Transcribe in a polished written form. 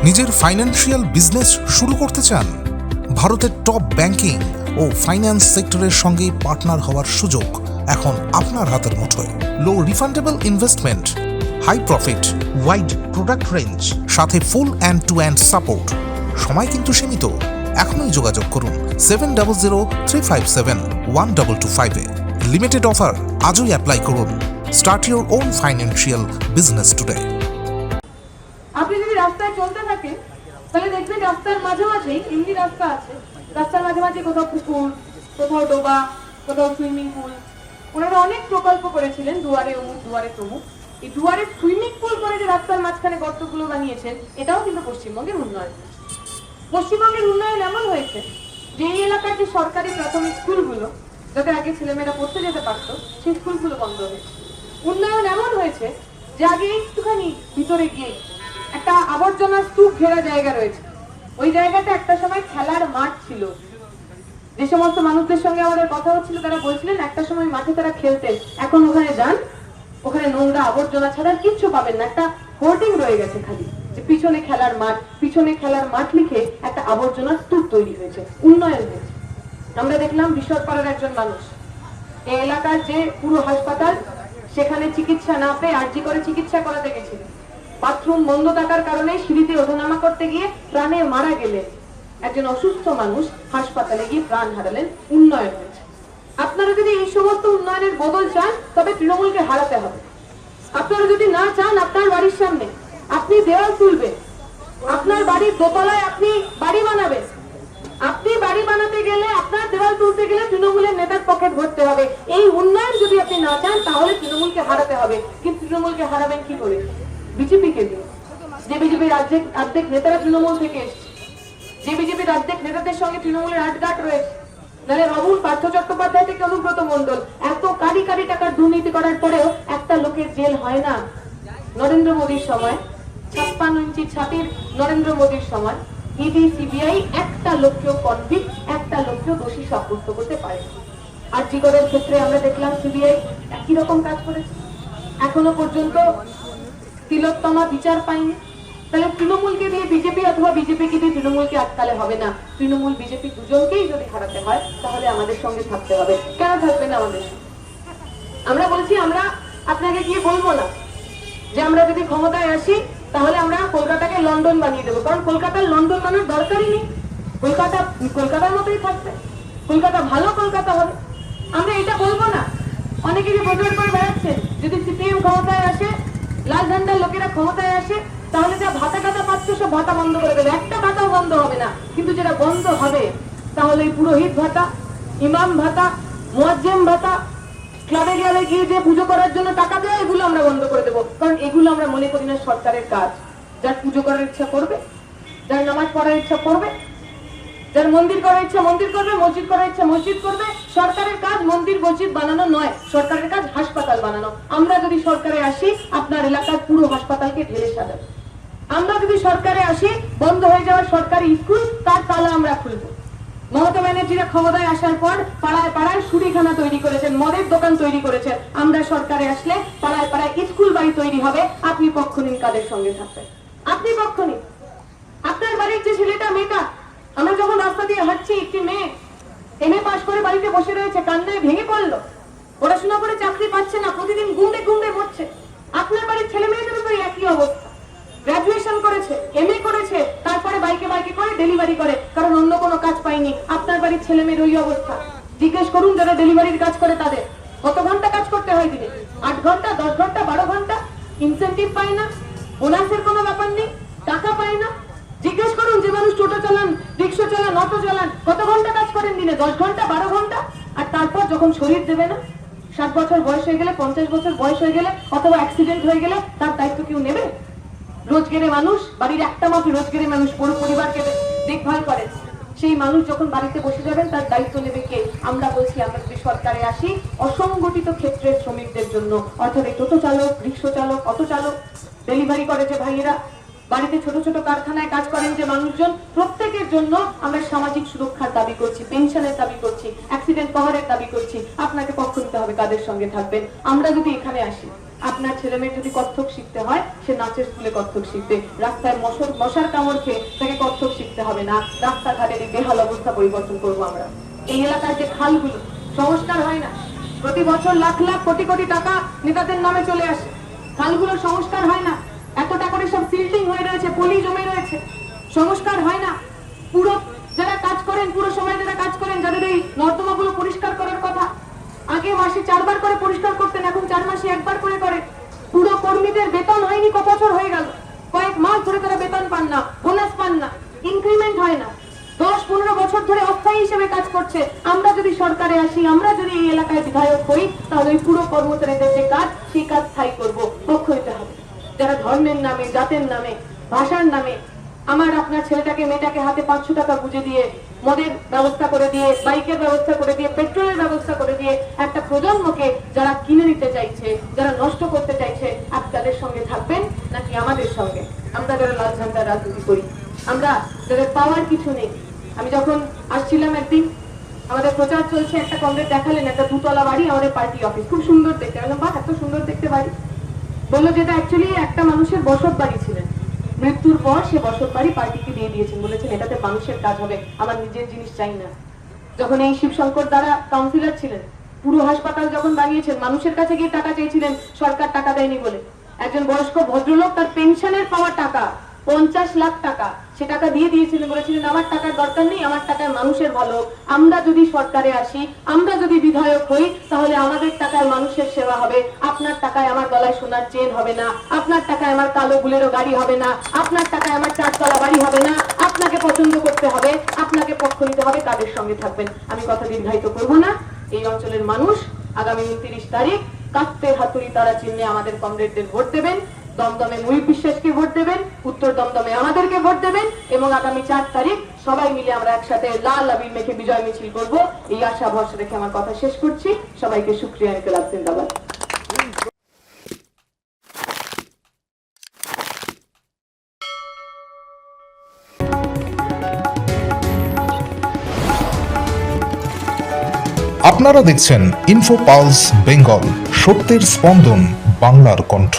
নিজের financial business শুরু করতে চান? ভারতের টপ ব্যাংকিং ও ফাইন্যান্স সেক্টরের সঙ্গে পার্টনার হওয়ার সুযোগ এখন আপনার হাতের মুঠোয়। Low refundable investment, high profit, wide product range, সাথে full end to end support. সময় কিন্তু সীমিত। এখনই যোগাযোগ করুন 7003571225 লিমিটেড অফার আজই অ্যাপ্লাই করুন। Start your own financial business today. আপনি যদি রাস্তায় চলতে থাকেন তাহলে দেখবেন রাস্তার মাঝে মাঝেই এমনি রাস্তা আছে, রাস্তার মাঝে মাঝে কোথাও পুকুর, কোথাও ডোবা, কোথাও সুইমিং পুল। ওনারা অনেক প্রকল্প করেছিলেন, দুয়ারে অমুক দুয়ারে তমুক। এই দুয়ারে সুইমিং পুল করে যে রাস্তার মাঝখানে গর্তগুলো বানিয়েছেন, এটাও কিন্তু পশ্চিমবঙ্গের উন্নয়ন। পশ্চিমবঙ্গের উন্নয়ন এমন হয়েছে যে এই এলাকার যে সরকারি প্রাথমিক স্কুলগুলো, যাতে আগে ছেলেমেয়েরা পড়তে যেতে পারতো, সেই স্কুলগুলো বন্ধ হয়েছে। উন্নয়ন এমন হয়েছে যে আগে একটুখানি ভিতরে গিয়ে একটা আবর্জনার স্তূপ ঘেরা জায়গা রয়েছে, ওই জায়গাটা একটা সময় খেলার মাঠ ছিল। যে সমস্ত মানুষদের সঙ্গে আমাদের কথা হচ্ছিল তারা বলছিলেন একটা সময় মাঠে তারা খেলতেন। এখন ওখানে যান, ওখানে নোংরা আবর্জনা ছাড়া কিচ্ছু পাবেন না। একটা হোর্ডিং রয়ে গেছে খালি, যে পিছনে খেলার মাঠ, পিছনে খেলার মাঠ লিখে একটা আবর্জনার স্তূপ তৈরি হয়েছে। উন্নয়ন হয়েছে। আমরা দেখলাম বিশ্বরপাড়ার একজন মানুষ এই এলাকার যে পুরো হাসপাতাল, সেখানে চিকিৎসা না পেয়ে আরজি করে চিকিৎসা করাতে গেছিল। বাথরুম বন্ধ থাকার কারণে সিঁড়িতে ওঠানামা করতে গিয়ে প্রাণে মারা গেলেন। একজন অসুস্থ মানুষ হাসপাতালে গিয়ে প্রাণ হারালেন। উন্নয়ন হয়েছে। আপনারা যদি এই সমস্ত উন্নয়নের বদল চান, তবে তৃণমূলকে হারাতে হবে। আপনারা যদি না চান আপনার বাড়ির সামনে আপনি দেওয়াল তুলবেন, আপনার বাড়ির দোতলায় আপনি বাড়ি বানাবেন, আপনি বাড়ি বানাতে গেলে, আপনার দেওয়াল তুলতে গেলে তৃণমূলের নেতার পকেট ভরতে হবে। এই উন্নয়ন যদি আপনি না চান, তাহলে তৃণমূলকে হারাতে হবে। কিন্তু তৃণমূলকে হারাবেন কি করে? বিজেপিকে দিয়ে। যে বিজেপির অর্ধেক নেতারা তৃণমূল থেকে এসছে, যে বিজেপির অর্ধেক নেতাদের সঙ্গে তৃণমূলের আটঘাট রয়েছে। নাহলে বাবুল পার্থ চট্টোপাধ্যায় থেকে অনুব্রত মণ্ডল এত কোটি কোটি টাকার দুর্নীতি করার পরেও একটা লোকের জেল হয় না। নরেন্দ্র মোদীর সময় 56 ইঞ্চি ছাতির নরেন্দ্র মোদীর সময় ইডি সিবিআই একটা লোককেও কনভিক্ট, একটা লোককেও দোষী সাব্যস্ত করতে পারে। আর জিগরের ক্ষেত্রে আমরা দেখলাম সিবিআই একই রকম কাজ করেছে, এখনো পর্যন্ত তিলোত্তমা বিচার পায়নি। তাহলে তৃণমূলকে দিয়ে বিজেপি অথবা বিজেপিকে দিয়ে তৃণমূলকে আটকালে হবে না। তৃণমূল বিজেপি দুজনকেই যদি হারাতে হয়, তাহলে আমাদের সঙ্গে থাকতে হবে। কেন থাকবে না আমাদের সঙ্গে? আমরা বলছি, আমরা আপনাকে গিয়ে বলবো না যে আমরা যদি ক্ষমতায় আসি তাহলে আমরা কলকাতাকে লন্ডন বানিয়ে দেবো, কারণ কলকাতার লন্ডন বানানোর দরকারই নেই। কলকাতা কলকাতার মতোই থাকবে, কলকাতা ভালো কলকাতা হবে। আমরা এটা বলবো না। অনেকে যে প্রচার করে বেড়াচ্ছেন যদি সিপিএম ক্ষমতায় আসে, লাল ঝান্ডার লোকেরা ক্ষমতায় আসে, তাহলে যা ভাতা টাতা পাচ্ছে সব ভাতা বন্ধ করে দেবে। একটা ভাতাও বন্ধ হবে না। কিন্তু যেটা বন্ধ হবে তাহলে পুরোহিত ভাতা, ইমাম ভাতা, মুয়াজ্জিম ভাতা, ক্লাবে ক্লাবে গিয়ে যে পুজো করার জন্য টাকা দেয়, এগুলো আমরা বন্ধ করে দেবো। কারণ এগুলো আমরা মনে করি না সরকারের কাজ। যার পুজো করার ইচ্ছা করবে, যার নামাজ পড়ার ইচ্ছা করবে, যার মন্দির করার ইচ্ছা মন্দির করবে, মসজিদ করার ইচ্ছা মসজিদ করবে। সরকারের কাজ মন্দির মসজিদ বানানো নয়, সরকারের কাজ হাসপাতাল বানানো। আমরা যদি সরকারে আসি, আপনার এলাকার পুরো হাসপাতালকে ঢেলে সাজাবো। আমরা যদি সরকারে আসি, বন্ধ হয়ে যাওয়ার সরকারি স্কুল তার তালা আমরা খুলবো। মমতা ব্যানার্জিরা ক্ষমতায় আসার পর পাড়ায় পাড়ায় সুরিখানা তৈরি করেছেন, মদের দোকান তৈরি করেছেন। আমরা সরকারে আসলে পাড়ায় পাড়ায় স্কুল বাড়ি তৈরি হবে। আপনি পক্ষ নিন, কাদের সঙ্গে থাকবেন? আপনি পক্ষ নিন। আপনার বাড়ির যে ছেলেটা মেয়েটা, আমরা যখন রাস্তা দিয়ে হাঁটছি, একটি মেয়ে এমএ পাস করে বাড়িতে বসে রয়েছে, কান্নায় ভেঙে পড়লো। পড়াশোনা করে চাকরি পাচ্ছে না, প্রতিদিন গুন্ডে গুন্ডে মরছে। আপনার বাড়ির ছেলে মেয়েদের তো একই অবস্থা। গ্রাজুয়েশন করেছে, এমএ করেছে, তারপরে বাইকে বাইকে করে ডেলিভারি করে, কারণ অন্য কোনো কাজ পাইনি। আপনার বাড়ির ছেলে মেয়ের ওই অবস্থা। জিজ্ঞেস করুন যারা ডেলিভারির কাজ করে তাদের কত ঘন্টা কাজ করতে হয় দিনে? 8 ঘন্টা, 10 ঘন্টা, 12 ঘন্টা। ইনসেন্টিভ পায় না, বোনাসের কোনো ব্যাপার নেই, টাকা পায় না। জিজ্ঞেস করুন যে মানুষ টোটো চালান, রিক্সা চালান, অটো চালান, কত ঘন্টা কাজ করেন দিনে? 10 ঘন্টা, 12 ঘন্টা। আর তারপর যখন শরীর দেবে না, 60 বছর বয়স হয়ে গেলে, 50 বছর বয়স হয়ে গেলে, অথবা অ্যাক্সিডেন্ট হয়ে গেলে, তার দায়িত্ব কেউ নেবে? রোজগারে মানুষ, বাড়ির একটা মাত্র রোজগারে মানুষ পুরো পরিবারকে দেখভাল করে। সেই মানুষ যখন বাড়িতে বসে যাবেন, তার দায়িত্ব নেবে কে? আমরা বলছি, আমরা যদি সরকারে আসি, অসংগঠিত ক্ষেত্রের শ্রমিকদের জন্য, অর্থাৎ টোটো চালক, রিক্সা চালক, অটো চালক, ডেলিভারি করে যে ভাইয়েরা, বাড়িতে ছোট ছোট কারখানায় কাজ করেন যে মানুষজন, প্রত্যেকের জন্য আমরা সামাজিক সুরক্ষার দাবি করছি, পেনশনের দাবি করছি, অ্যাক্সিডেন্ট কভারের দাবি করছি। আপনাকে পক্ষ নিতে হবে, কাদের সঙ্গে থাকবেন। আমরা যদি এখানে আসি, আপনার ছেলে মেয়ে যদি কত্থক শিখতে হয়, সে নাচের স্কুলে কত্থক শিখবে। রাস্তায় মশার কামড় খেয়ে তাকে কত্থক শিখতে হবে না। রাস্তাঘাটের এই বেহাল অবস্থা পরিবর্তন করবো আমরা। এই এলাকার যে খালগুলো সংস্কার হয় না, প্রতি বছর লাখ লাখ কোটি কোটি টাকা নেতাদের নামে চলে আসে, খালগুলোর সংস্কার হয় না। এতটা করে সব সিল্টিং হয়ে রয়েছে, পলি জমে রয়েছে, সংস্কার হয় না। পুরো যারা কাজ করেন, পুরো সময় যারা কাজ করেন, যাদের এই নর্দমাগুলো পরিষ্কার করার কথা, আগে মাসে 4 বার করে পরিষ্কার করতেন, এখন 4 মাসে 1 বার করে করে। পুরো কর্মীদের বেতন হয়নি, কত বছর হয়ে গেল, কয়েক মাস ধরে তারা বেতন পান না, বোনাস পান না, ইনক্রিমেন্ট হয় না। 10-15 বছর ধরে অস্থায়ী হিসেবে কাজ করছে। আমরা যদি সরকারে আসি, আমরা যদি এই এলাকায় বিধায়ক হই, তাহলে ওই পুরো কর্মচারীদের যে কাজ, সেই কাজ স্থায়ী করবো, পক্ষ হতে হবে। যারা ধর্মের নামে, জাতের নামে, ভাষার নামে আমার আপনার ছেলেটাকে মেয়েটাকে হাতে 500 টাকা বুঝে দিয়ে, মদের ব্যবস্থা করে দিয়ে, বাইকের ব্যবস্থা করে দিয়ে, পেট্রোলের ব্যবস্থা করে দিয়ে একটা প্রজন্মকে যারা কিনে নিতে চাইছে, যারা নষ্ট করতে চাইছে, আপনাদের সঙ্গে থাকবেন নাকি আমাদের সঙ্গে? আমরা যারা লাল ঝান্ডার রাজনীতি করি, আমরা যাদের পাওয়ার কিছু নেই। আমি যখন আসছিলাম একদিন, আমাদের প্রচার চলছে, একটা কমরেড দেখালেন একটা 2 তলা বাড়ি, আমাদের পার্টি অফিস, খুব সুন্দর দেখতে। বললাম, বাহ, এত সুন্দর দেখতে বাড়ি। বললো যেটা অ্যাকচুয়ালি একটা মানুষের বসত বাড়ি ছিলেন, মৃত্যুর পর সে বসত বাড়ি পার্টিকে দিয়ে দিয়েছেন, বলেছেন এটাতে মানুষের কাজ হবে, আমার নিজের জিনিস চাই না। যখন এই শিবশঙ্কর দ্বারা কাউন্সিলর ছিলেন, পুরো হাসপাতাল যখন বানিয়েছেন, মানুষের কাছে গিয়ে টাকা চেয়েছিলেন, সরকার টাকা দেয়নি বলে। একজন বয়স্ক ভদ্রলোক তার পেনশনের পাওয়া টাকা 50 লাখ টাকা, সে টাকা দিয়ে দিয়েছিলেন, বলেছিলেন আমার টাকার দরকার নেই, আমার টাকায় মানুষের ভালো। আমরা যদি সরকারে আসি, আমরা যদি বিধায়ক হই, তাহলে আমাদের টাকায় মানুষের সেবা হবে। আপনার টাকায় আমার গলায় সোনার চেন হবে না, আপনার টাকায় আমার কালো বুলেরো গাড়ি হবে না, আপনার টাকায় আমার 4 তলা বাড়ি হবে না। আপনাকে পছন্দ করতে হবে, আপনাকে পক্ষ নিতে হবে, কাদের সঙ্গে থাকবেন। আমি কথা দীর্ঘায়িত করবো না। এই অঞ্চলের মানুষ আগামী 29 তারিখ কাস্তে হাতুড়ি তারা চিহ্নে আমাদের কমরেডদের ভোট দেবেন। দমদমে মুহিব বিশ্বাসকে ভোট দেবেন, উত্তর দমদমে আমাদেরকে ভোট দেবেন, এবং আগামী 4 তারিখ সবাই মিলে আমরা একসাথে লাল আবির মেখে বিজয় মিছিল করব। এই আশা ভরসা রেখে আমার কথা শেষ করছি। সবাইকে শুকরিয়া, ইনকিলাব জিন্দাবাদ। আপনারা দেখছেন ইনফো পালস বেঙ্গল, সত্যের স্পন্দন, বাংলার কণ্ঠ।